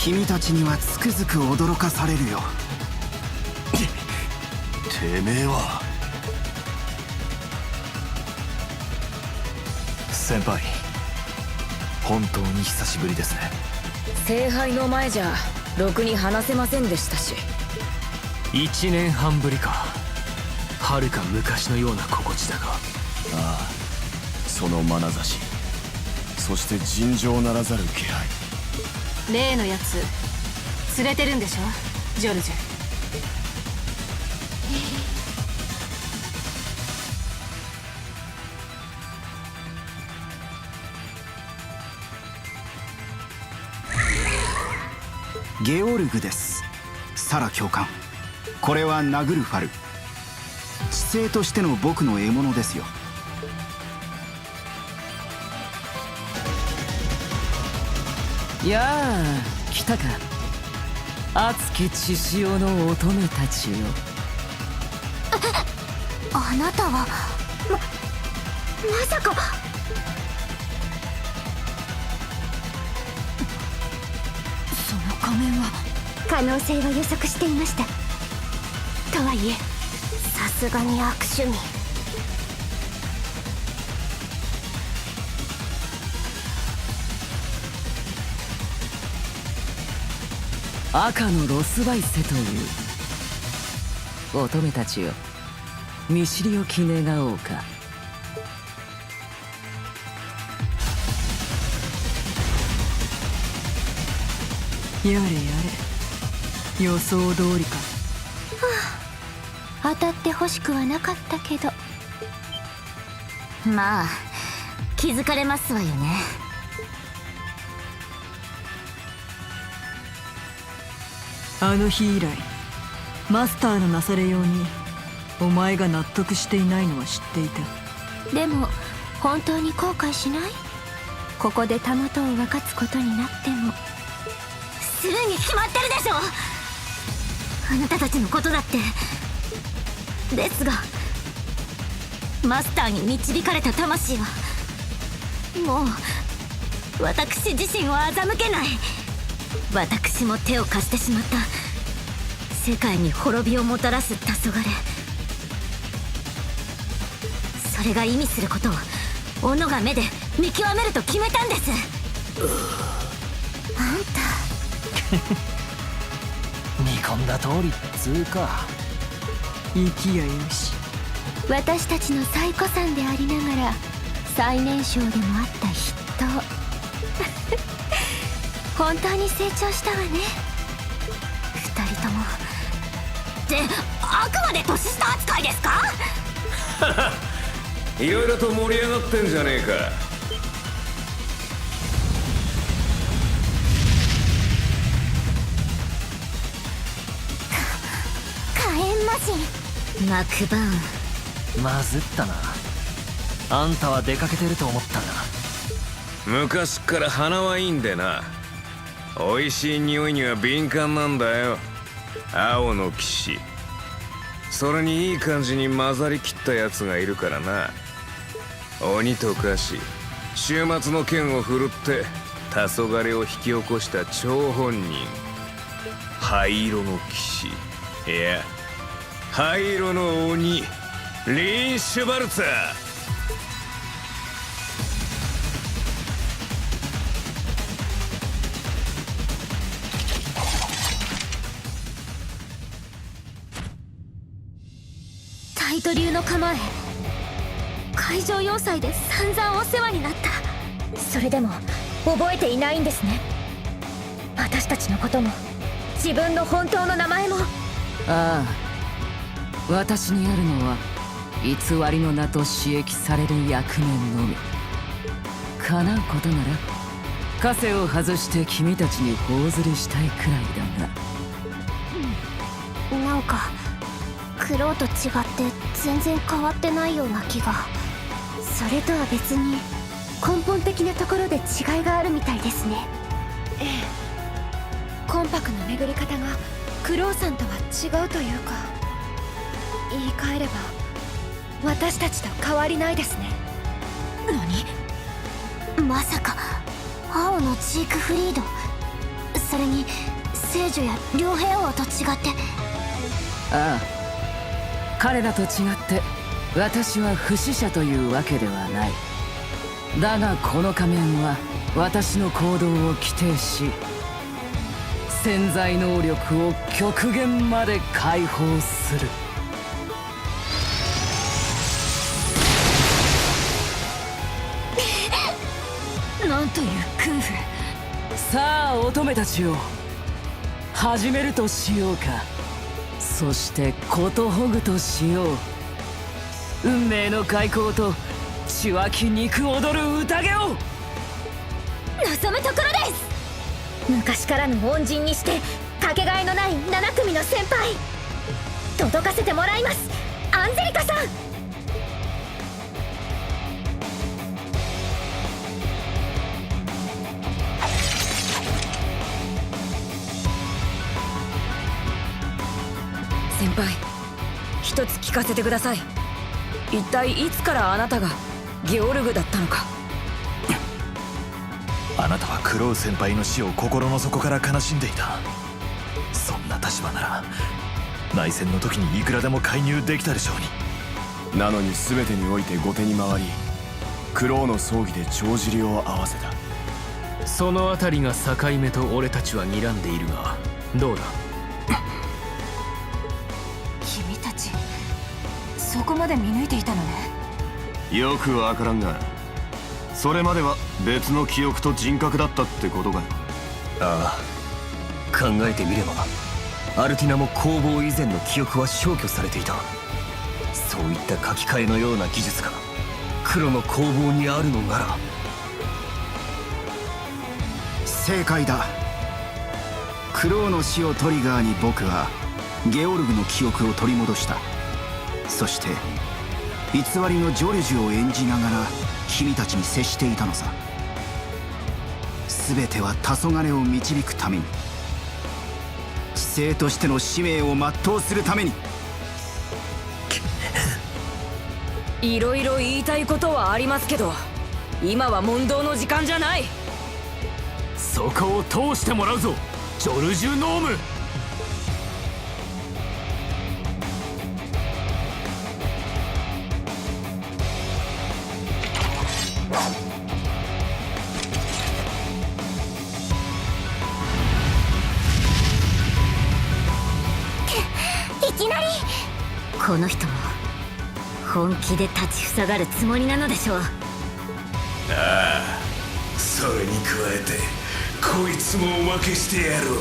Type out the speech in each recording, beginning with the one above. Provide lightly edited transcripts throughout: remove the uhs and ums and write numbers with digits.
君たちにはつくづく驚かされるよ。てめえは。先輩、本当に久しぶりですね。聖杯の前じゃろくに話せませんでしたし。1年半ぶりか。はるか昔のような心地だが。ああ、その眼差し、そして尋常ならざる気配。例のやつ連れてるんでしょ、ジョルジュ。ゲオルグです。サラ教官、これはナグルファル。知性としての僕の獲物ですよ。やあ、来たか。熱き血潮の乙女たちよ。あなたはまさか。その仮面は。可能性を予測していました。とはいえさすがに悪趣味。赤のロスバイセという乙女たちよ、見知りおき願おうか。やれやれ、予想通りか。当たってほしくはなかったけど、まあ気づかれますわよね。あの日以来マスターのなされようにお前が納得していないのは知っていた。でも本当に後悔しない？ここでたもとを分かつことになっても。するに決まってるでしょ。あなたたちのことだって。ですがマスターに導かれた魂はもう私自身を欺けない。私も手を貸してしまった世界に滅びをもたらす黄昏、それが意味することを己が目で見極めると決めたんです。あんた見込んだ通りっつうか。生きやよし。私たちの最古参でありながら最年少でもあった筆頭本当に成長したわね、二人とも。ってあくまで年下扱いですか？いろいろと盛り上がってんじゃねえか。火炎魔人マクバーン。まずったな。あんたは出かけてると思ったが。昔っから鼻はいいんでな。美味しい匂いには敏感なんだよ、青の騎士。それにいい感じに混ざりきったやつがいるからな。鬼と化し終末の剣を振るって黄昏を引き起こした張本人、灰色の騎士、いや灰色の鬼、リン・シュバルツァー。タイト流の構え、海上要塞で散々お世話になった。それでも覚えていないんですね。私たちのことも自分の本当の名前も。ああ、私にあるのは偽りの名と刺激される役目のみ。叶うことなら枷を外して君たちに頬ずりしたいくらいだが。なんかクロウと違って全然変わってないような気が。それとは別に根本的なところで違いがあるみたいですね。ええ、魂魄の巡り方がクロウさんとは違うというか、言い換えれば私たちと変わりないですね。何？まさか青のジークフリード、それに聖女や両平王と違って。ああ、彼らと違って私は不死者というわけではない。だがこの仮面は私の行動を規定し、潜在能力を極限まで解放する。なんという空父。さあ乙女たちよ、始めるとしようか。そしてことほぐとしよう。運命の開口と血湧き肉踊る宴を。望むところです。昔からの恩人にしてかけがえのない7組の先輩、届かせてもらいます、アンジェリカさん。先輩、一つ聞かせてください。一体いつからあなたがゲオルグだったのか。あなたはクロウ先輩の死を心の底から悲しんでいた。そんな立場なら内戦の時にいくらでも介入できたでしょうに。なのに全てにおいて後手に回り、クロウの葬儀で帳尻を合わせた。そのあたりが境目と俺たちは睨んでいるが、どうだ。君たちそこまで見抜いていたのね。よくわからんが、それまでは別の記憶と人格だったってことか。ああ、考えてみればアルティナも攻防以前の記憶は消去されていた。そういった書き換えのような技術が黒の攻防にあるのなら。正解だ。クロウの死をトリガーに僕はゲオルグの記憶を取り戻した。そして偽りのジョルジュを演じながら君たちに接していたのさ。全ては黄昏を導くために、知性としての使命を全うするために。いろいろ言いたいことはありますけど、今は問答の時間じゃない。そこを通してもらうぞ、ジョルジュノーム。いきなり。この人も本気で立ちふさがるつもりなのでしょう。それに加えてこいつもおまけしてやろう。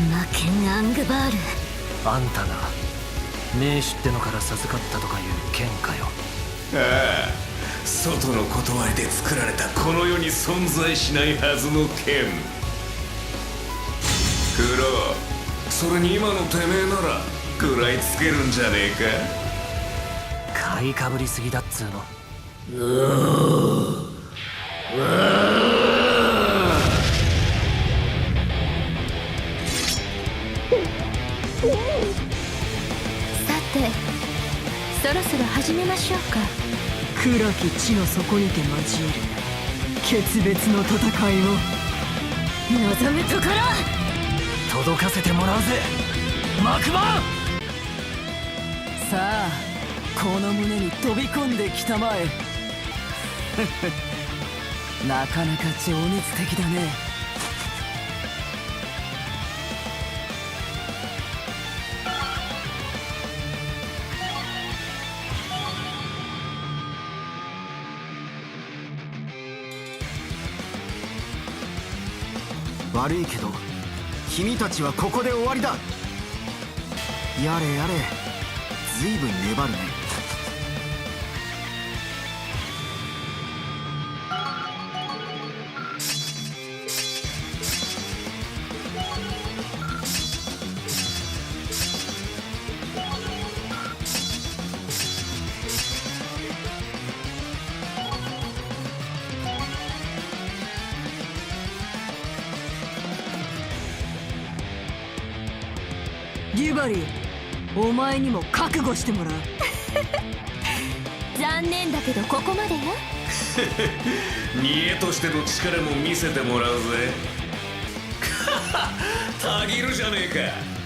魔剣アングバール。あんたが名手ってのから授かったとかいう剣かよ。ああ、外の断りで作られたこの世に存在しないはずの剣。クロウ、それに今のてめえなら食らいつけるんじゃねえか。買いかぶりすぎだっつうの。さて、そろそろ始めましょうか。暗き地の底にて交える決別の戦いを。望むところ。届かせてもらうぜ、マクマン。さあこの胸に飛び込んできたまえ。なかなか情熱的だね。悪いけど君たちはここで終わりだ。やれやれ、ずいぶん粘るね。デュバリー、お前にも覚悟してもらう。残念だけどここまでよ。煮えとしての力も見せてもらうぜ。たぎるじゃねえか。